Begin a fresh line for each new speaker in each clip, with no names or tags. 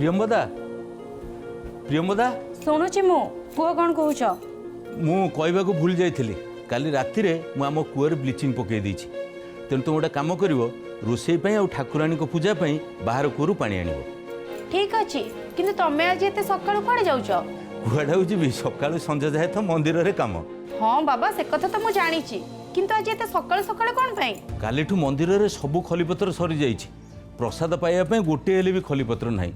प्रियंबदा प्रियंबदा
शुणुची मु पुआ कौन कहूछ
मु कहवाक भूल जाइली काली राति मु आम कूअर ब्लीचिंग पकई देछि तेणु तुम गोटे कम कर रोषे आ ठाकुराणी को पूजा बाहर कूअरु पानी आण
ठीक अच्छे किंतु तमें आज एत सका कड़े जाऊच
कुआड़ा जी सका संजा जाए तो मंदिर रे काम।
हाँ बाबा से कथा तो मुझे जानी किंतु आज एत सका सका कौन
काली मंदिर रे सबू खलीपत्र सरी जाइए प्रसाद पाइबा गोटे हेले भी खलीपत्र ना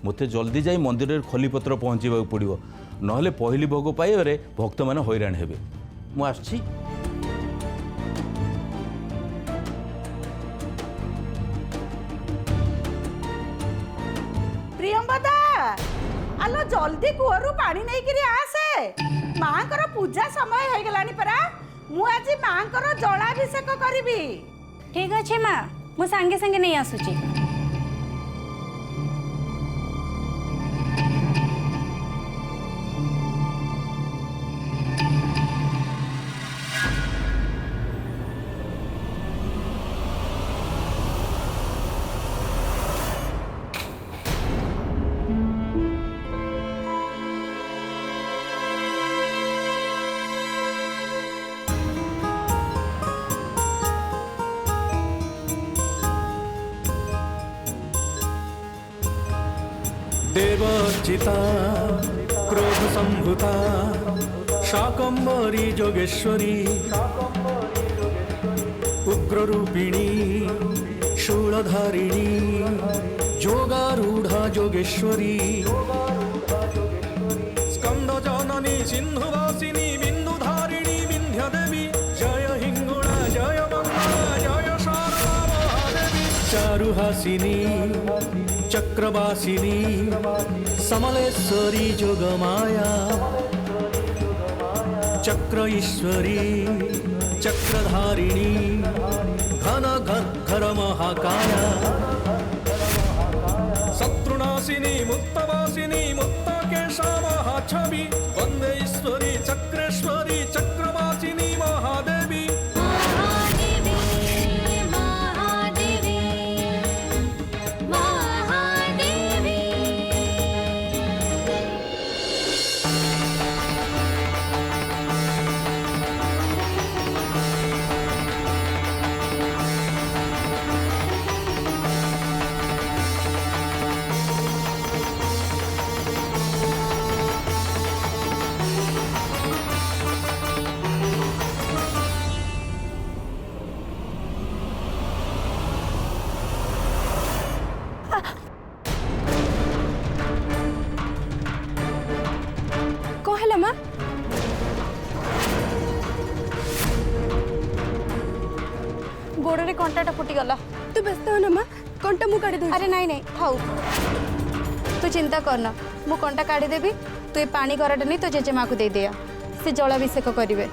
मते जल्दी जाई मंदिर रे खलीपत्र पहुँचवा पड़ो ना पहली भोग पाइबारे भक्त मैंने हैरान हेबे। मु आछि
प्रियंबदा आलो जल्दी कुअरु पानी नहीं करी आसे मांकर पूजा समय हो गलानी परा मु आज मांकर जलाभिषेक करिवि।
ठीक अच्छे माँ मु सांगे सांगे नहीं आसुची।
देवर्चिता क्रोध संभूता शाकंभरी जोगेश्वरी उग्ररूपिणी शूलधारिणी जोगारूढ़ा जोगेश्वरी स्कंद जननी सिंधुवासिनी बिंदुधारिणी विंध्यदेवी जय हिंगुणा जय मंगला जय शारदा महादेवी चारुहासिनी चक्रवासिनी समलेश्वरी जोगमाया चक्र ईश्वरी चक्रधारिणी घन घर महाकाया शत्रुनाशिनी मुक्तवासिनी मुक्तकेशा महाछवि वंदे ईश्वरी चक्रेश्वरी चक्रवासिनी महादेवी।
कहला माँ गोड़े कंटाटा फुटीगला।
तू व्यस्त हो ना माँ कंटा मु काढ़ी
अरे नहीं नहीं थाऊ तू चिंता करना मु कंटा काढ़ी देवी तू ये पानी गराटा नहीं तो जेजेमा को दे दिया से जलाभिषेक करेंगे।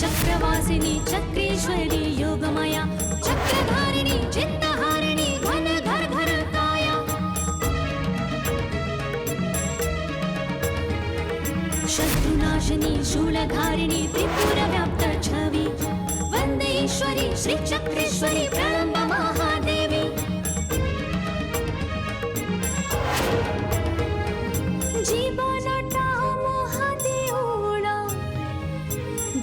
चक्रवासिनी चक्रेश्वरी योगमाया चक्रधारिणी चित्तहारिणी घन घर काया शत्रुनाशिनी शूलधारिणी त्रिपुर व्याप्त छवि वंदे ईश्वरी श्री चक्रेश्वरी प्रणम्ब महादेवी। जीवनटा महादेवना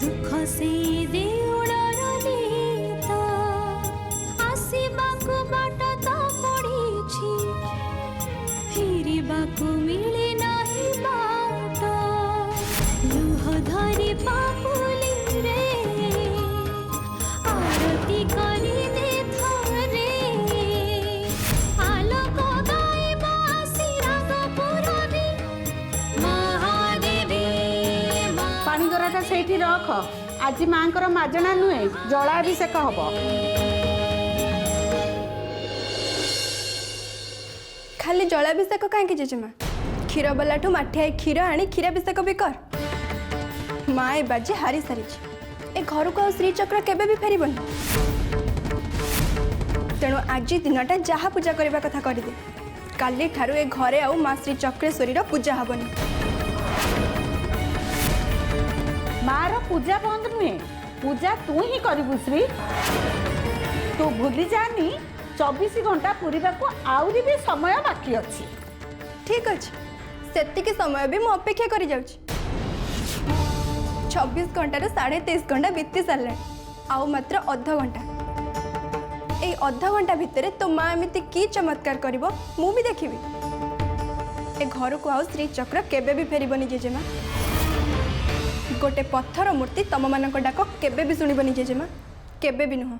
दुख से देउड़र नीत आसीबाकु बाट तो पड़ीछि फिरिबाकु मिले नाही बाट लुह धरि पापुली रे आरती करी दे थरे आलोक गाइबा श्रीरामपुररी महादेवी।
पानी गराटा सेठी रख आज मांकर माजणा नुहे जलाभिषेक हब।
खाली जलाभिषेक कहीं जेजेमा क्षीर बालाठू माठिया क्षीर आनी क्षीराभिषेक भी कर माँ ए बाजी हारी सारी ए घर को श्रीचक्र केबे भी फेरबन तेणु आज दिनटा जहाँ पूजा करने कथा करदे काली ठारू ए घरे आउ माँ श्री चक्रेश्वरी पूजा हबनी
मार पूजा बंद नुहे पूजा तू ही करू श्री तू भूली जानी 24 घंटा पूरा को आउरी भी समय बाकी अच्छी
ठीक अच्छे सेतिकी समय भी मु अपेक्षा करी जाउची 24 घंटा 23.5 घंटा बीती सारे आउ मात्र अध घंटा ए अध घंटा भितर तो माँ एमती की चमत्कार करिवो मु भी देखिबी ए घर को आउ श्री चक्र केबे भी फेरबनी जेजेमा गोटे पत्थर मूर्ति तम मानक डाक केबे भी सुनिबनी जेजेमा केबे भी नुह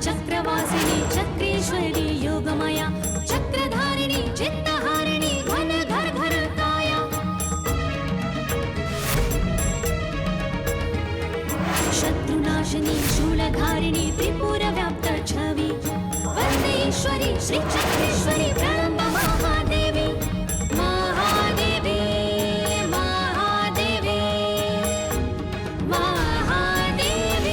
चक्रवासिनी चक्रेश्वरी योगमाया चक्रधारिणी चित्तहारिणी घन घर घर काया शत्रुनाशिनी शूलधारिणी त्रिपुर व्याप्त छवि वंदेश्वरी श्री चक्रेश्वरी ब्रह्म महादेवी महादेवी महादेवी महादेवी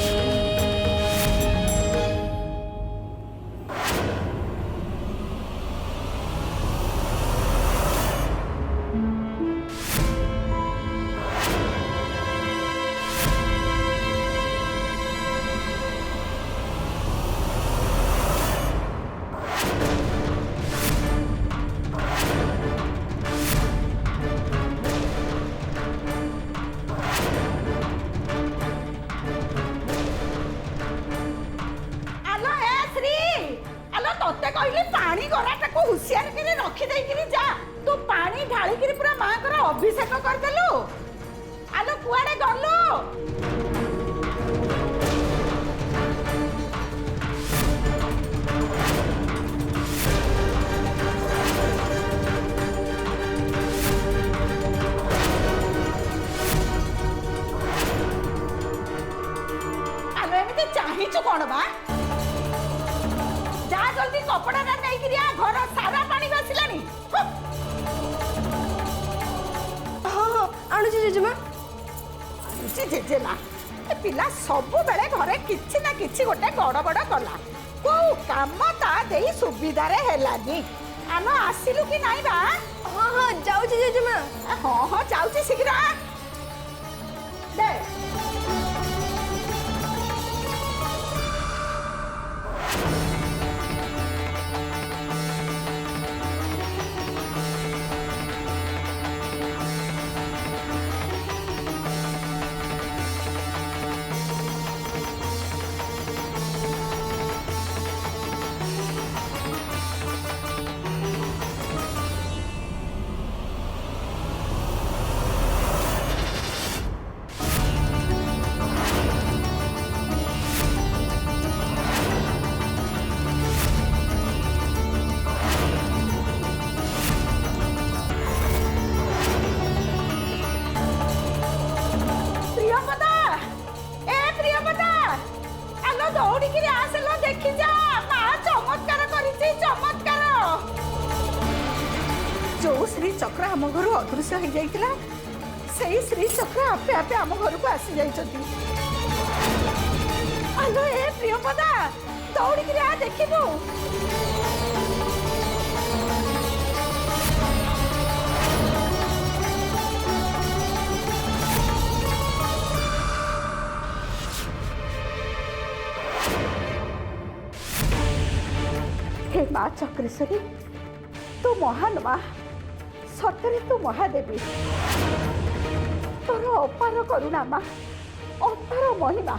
आलो ए श्री आलो तोते कहले पानी गराटा को हुसियार के रखी देई किरी जा तू पानी ढाली किरी पूरा मां कर अभिषेक कर देलु आलो कुआडे गलु आलो एमिते चाहिचु कोन बा जा जल्दी कपड़ा ना नहीं किरिया घर सारा पानी बसिलानी
हाँ हाँ आणुची जेजेमा
जी जेजेमा ए पिला सब बेले घरे किछि ना किछि गोटे गड़बड़ कला को काम ता देई सुविधा रे हेलानी आनो आसिलु कि नाही बा
हाँ हाँ जाऊची जेजेमा
हाँ हाँ जाउची शीघ्र दे प्रियपदा ए प्रियपदा आलो दौड़ी किरी आसलो देखि जा मां चमत्कार करिछि चमत्कार जो श्री चक्र आम घर अदृश्य हो जाइतिला सेही श्री चक्र आपे आपे आम घर को आसी जाइछथि ଆଲୋ ଏ ପ୍ରିୟପଦା ଦୌଡ଼ିକିରି ଆ ଦେଖିବୁ। हे माँ चक्रेश्वरी तू महान माँ सतरे तू महादेवी तोर अपार करुणा माँ अपार महिमा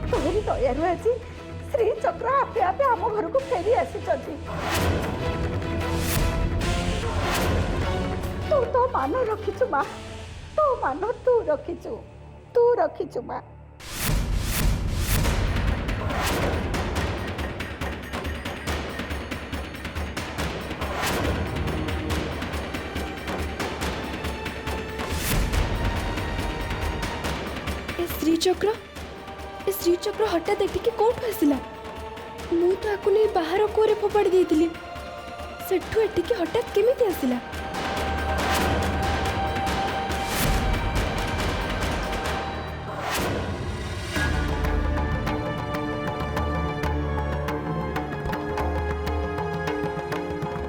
तोरी दयारु आज श्री चक्र आपे आपे आम घर को फेरी आसी तू तो मान रखिचु माँ तो मान तू रखिचु माँ।
श्रीचक्र हठात एटिके कोठु आसिला मु तो आकु नहीं बाहर कोरे फोपाड़ी देइतिली सेठु एटिके हठात केमिति आसिला।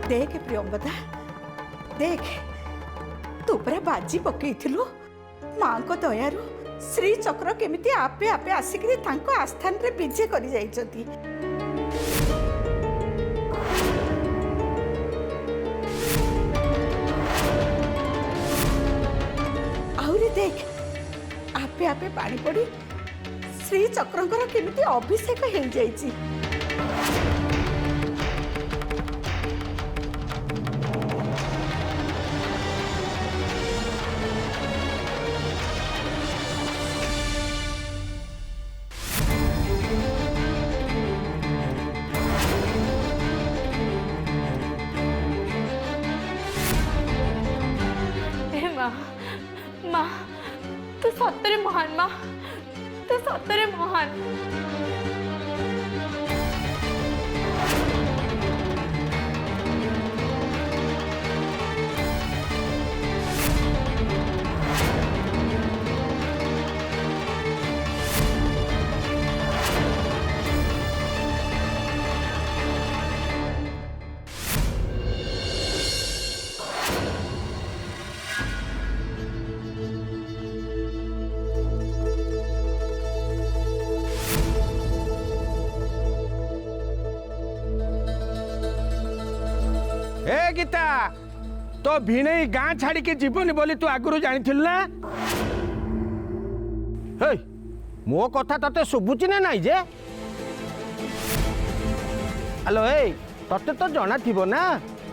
देख प्रियंवदा देख तू पूरा बाजी पकईथिलु माँ को दयारु श्री चक्र केमिति आपे आपे आसिकरी तांको आस्थान रे विजय करी जाइछथि। आउरी देख आपे आपे पानी पड़ी श्री चक्रंकर केमिति अभिषेक हो जाइछि।
माँ तू सतरे महान माँ तू सतरे महान।
ए गीता तो भिणे गाँ छाड़ी के जीवन बोली तू आगुरी जानी ना हे मो कथा तते शुभुची ना नाई जे हेलो ए तते तो जना थिबो ना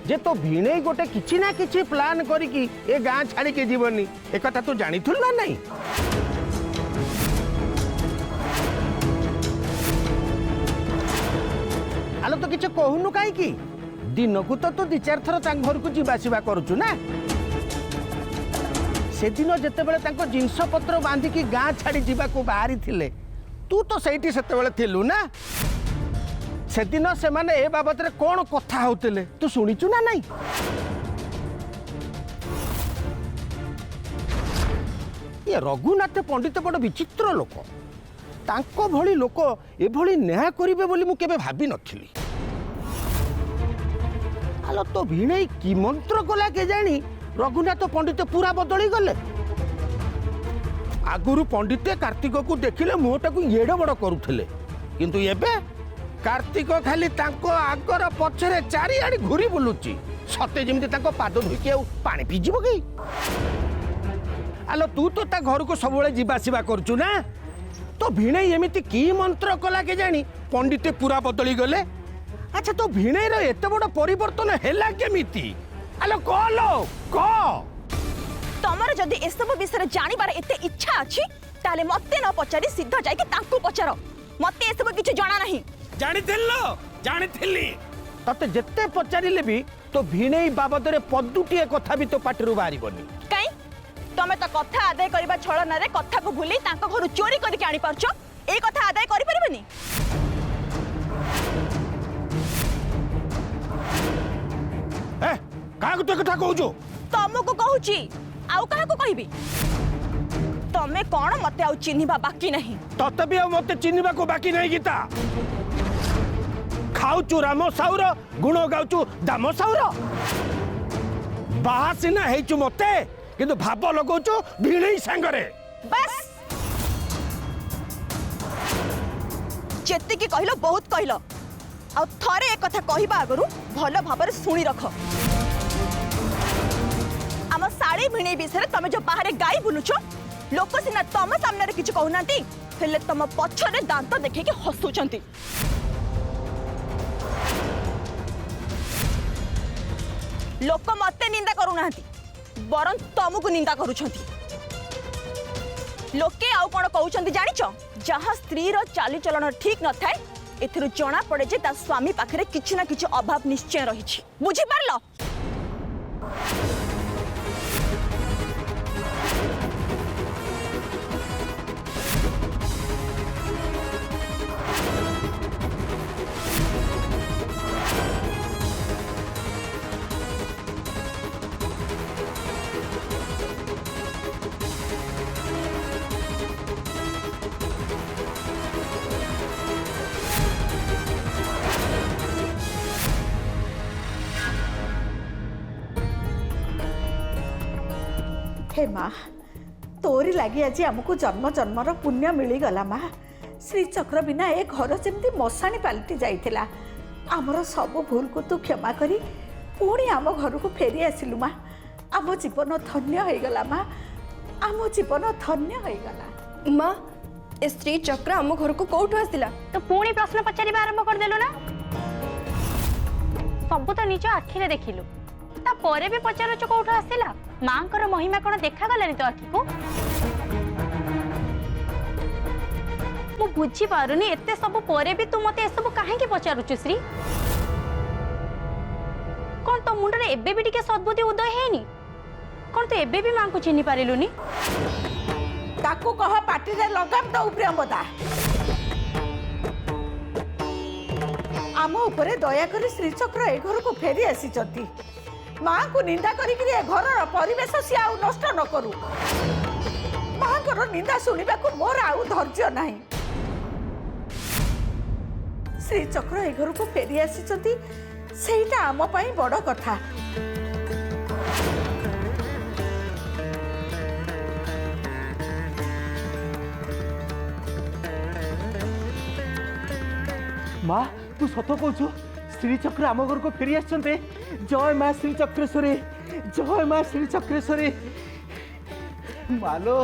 जे तो भिणे गोटे किछि ना किछि प्लान करिकी ए गाँ छाड़ी के जीवनी ए कथा तू जानी ना नहीं आलो तो किछि कहूनु काई की दिन को तो तू 2-4 थर घर को जीवासवा करुचु ना से दिन जिते बड़े जिनस पत्र बांधिकी गाँ छाड़ी जावाक बाहरी थिले तू तो सही से थिलु ना से दिन से माने ए बाबद रे कौन कथा होतिले तू शुणिचु ना नहीं ये रघुनाथ पंडित बड़ विचित्र लोक तांको भली लोक एभली न्याय करिवे बोली मु केबे भाबी नथिली। आलो तो भिणे कि मंत्र गला के जानी रघुनाथ पंडित पूरा बदली गले आगुरु पंडित कार्तिक को देखिले मुहटा को एड़ बड़ करुले किंतु एबे कार्तिक खाली तांको आगर पछरे चारिआडी घुरी बुलुची सते जेमिति तांको पाद धुइके आ पानी पिजिबो की आलो तू तो ता घर को सबले जीवासीबा करचु ना तो भिणे एमिति की मंत्र कला के जानी पंडित पूरा बदली गले। अच्छा तो भिणे रो एते बड़ परिवर्तन हैला केमिति आलो कहलो कह
तमर जदि ए सब विषय जानिबार एते इच्छा अछि ताले मते न पचारी सीधा जाय के तांको पचारो मते ए सब किछ जाना नहीं
जानिथिली तते जेते पचारिले भी तो भिणे बाबद रे पदुटिए कथा भी तो पाटिरु बारिबनी
काई तमे तो कथा आदाय करबा छळना रे कथा को भूली तांको घर चोरी करि के आनी परछो ए कथा आदाय करि परबनी
ए कागु तो कथा कहूजो
तमको कहूची आउ काहा को कहबी तमे कौन मते आउ चिन्हिबा बाकी नहीं।
तते भी मते चिन्हिबा को बाकी नहीं गीता। खाऊचु राम साउर गुण गाउचु दाम साउर बाहा सिना हेचु मते किंतु भाव लगाउचु भिणई सांगरे।
बस जेति की कहलो बहुत कहलो आ थरे एक कथा कहबा आगरु भलो भाबरे सुनी रख। आम साड़ी भिणई विषय तमे जो बाहर गाई बुलुछो लोक सिना तम सामने रे किछ कहउनांती हेले तम पछरे दांत देखे के हसुचंती। लोक मते निंदा करूनांती बरं तमको निंदा करूछंती। लोके आउ कोन कहउछंती जानिछ जहाँ स्त्री रो चाली चलन ठीक न थाए एथिरु जणा पड़े जे ता स्वामी पाखरे किछि ना किछि अभाव निश्चय रहिछि। बुझी पारलो? हे माँ तोरी लगी आज आमको जन्म जन्मर पुण्य मिलीगला माँ। श्रीचक्र बिना ए घर जमी मशाणी पलटि जाइथिला। आमर सब भूल को तू क्षमा करी पुणी आम घर को फेरी आसिलु माँ। आम जीवन धन्य हो गला माँ। आम जीवन धन्य हो गला।
माँ ए स्त्री चक्र आम घर को कौटू आसिला?
तो पुणी प्रश्न पचारिबा आरंभ करदेलु ना। सब तो निज आखिरे देखिलु तापर भी पचारुच कौटू आसिला। मांकर महिमा कौन देखा गलानी तो आखि को? मु बुझी पारुनी एते सब परे भी तू मते ए सब काहे के पचारुचु श्री? कौन तो मुंड रे एबे भी टिके सद्बुद्धि उदय हेनी? कौन तो एबे भी मां को चिन्हि पारिलुनी?
ताकू कह पार्टी रे लगाम तो प्रियंवदा आम उपरे दया करी श्रीचक्र ए घर को फेरी आसी चंती। माँ को निंदा करी घर परिवेश सी आउ नष्ट न करू। माँ को निंदा सुनिबा को मोर आउ धैर्य नहीं। श्रीचक्र ए घर को फेरी आसी चंती सेटा आम पई बड़ कथा।
माँ तू सत कहू श्रीचक्र आम घर को फेरी आसते। जय माँ श्रीचक्रेश्वरी जय माँ श्रीचक्रेश्वरी। मालो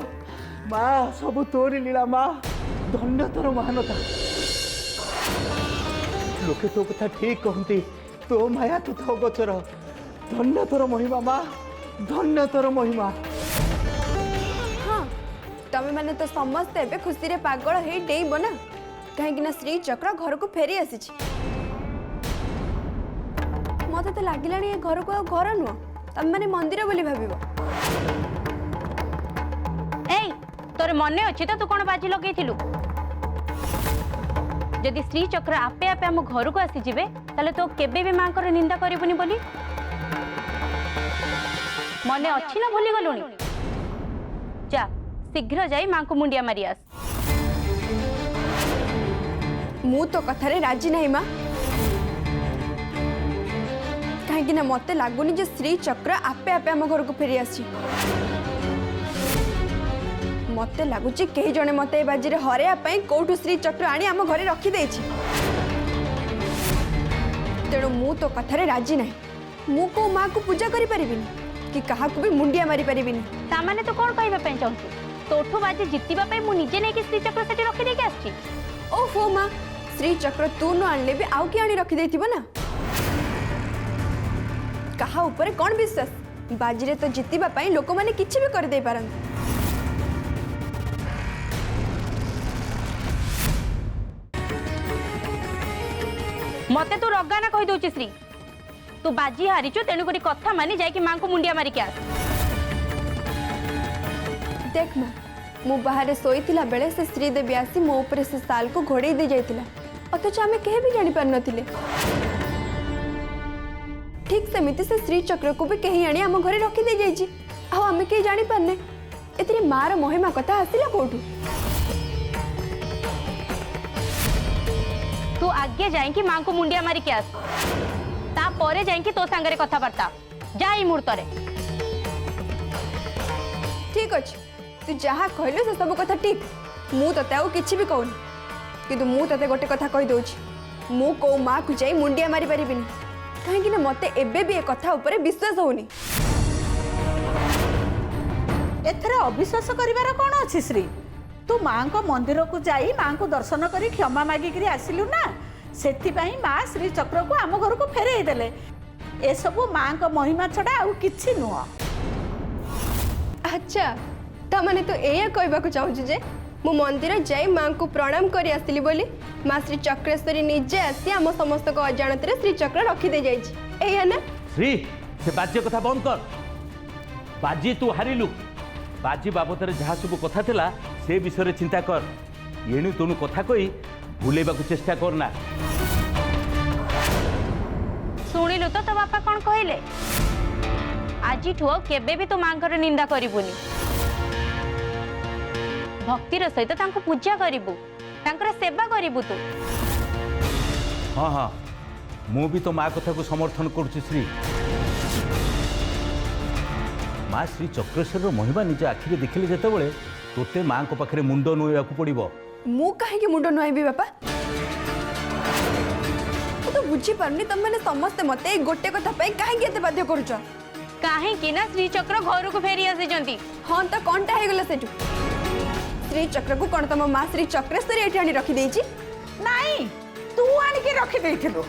माँ सब तोरी लीला माँ धन्य तोर महानता। लोके तो कथा ठीक कहती तो माया तू तो गोचर धन्य तोर महिमा माँ धन्य तोर महिमा।
हाँ तमे माने तो समस्ते एबे खुशी रे पागल हे डेइबो ना कहीं ना श्री चक्र घर को फेरी आसी। मत तो लगिला ये घर को घर नुह तम माने मंदिर बोली भाबिबो।
ए तोर मने अछि तो तू कोन बाजी लगेथिलु? जदि श्री चक्र आपे आपे हम घर को आसी जिवे ताले तो केबे भी मां कर निंदा करिबुनी बोली मने अछि ना भूली गलुनी? जा शीघ्र जाई मां को मुंडिया मारी आस।
मु तो कथारे राजी नहीं माँ कहीं ना मते लगुनि जे श्री चक्र आपे आपे आम घर को फेरी आसी। मते लगुच कई जने मते बाजी रे हरेया पई कोठु श्री चक्र आनी आम घरे रखी देछि। तेणु मु तो कथारे राजी नहीं। मु को माँ को पूजा करि परिबिनी कि कहा को भी मुंडिया मारी परिबिनी।
ता माने तो कोन कहबा पई चाहू? तोठु बाजी जितिबा पई मु निजे नै कि श्री चक्र सेठी रखी दे के आछि।
ओहो माँ श्री चक्र तू न आनले भी आउ कि आनी रखी देथिबो ना। कहा ऊपर कौन विश्वास? बाजी रे तो जितिबा पई लोक माने किछि भी कर दे पारन।
मते तू रगाना कहि दोछि श्री तू बाजी हारिचु तेनु करी कथा मानी जाय कि मां को मुंडिया मारी के आस।
देख माँ मु बाहर शोईला बेले से श्रीदेवी आसी मो ऊपर से साल को घोड़े दे जाइतिला अथच आमे केहे भी जानि पार नथिले। ठीक सेमिति से श्री चक्र को भी कहीं आनी आम घरे रखी दे जाइछि। आ आमे के जानि पारने एतिरे मार महिमा कथा आसिला कोठू
तू आगे जाइकी माँ को मुंडिया मारी के आस तापर जाइकी तो सांगरे कथबार्ता जा मुहूर्त
ठीक अच्छे तू जहाँ कहलु से सब कथा ठीक मु तते आउ किछि भी कहूनी किंतु मु तते गोटे कथा कहि दउछि मु को माँ को जाई मुंडिया मारी परिबिनी कहीं ना मते एबे भी ए कथा ऊपर विश्वास होनी
एथरे अविश्वास करिवार कोन अछि श्री तू माँ को मंदिर को जाई माँ को दर्शन करी क्षमा मागिक आसिलु ना सेति पई माँ श्री चक्र को आम घर को फेरई देले ए सब माँ को महिमा छड़ा आउ किछि नुह
अच्छा ता माने तो एया कहबा को चाहू जे मु मंदिर जाई माँ को प्रणाम करी आसिली बोली माँ श्री चक्रेश्वरी निजे आसी आम समस्त को अजाणत श्री चक्र रखी दे जाइछि एया ना
श्री से बाज्य कथा बंद कर बाजी तू हारिलु बाजी बाबद जहाँ सब कथा थिला से विषय चिंता कर एणु तेणु कथा कही भूलेबा चेष्टा करना
शुणिलु तो बापा कौन कहले आज केबे भी तो माँ निंदा करिबुनी भक्तिर सहित तांको पूजा करिबु तांकर सेवा करिबु तू
हाँ हाँ मु भी तो माँ कथा को समर्थन करुच्ची श्री माँ श्री चक्रेश्वर महिमा निज आखिरे देखिले जेतेबेले तोते माँ को पाखरे मुंड नुआ पड़ो
मु काहे मुंड नुआबी बापा तो बुझी पारनी तुम मैंने समस्त मते गोटे कथा पे काहे एते बाध्य करूछ
काहे ना श्री चक्र घर को फेरी आसी
हाँ तो कौनटा हो गला सेठू श्री चक्र को कौन तुम माँ श्री चक्रेश्वरी एठी आनी रखी देइची
नहीं तू आनिके रखी देइथिलु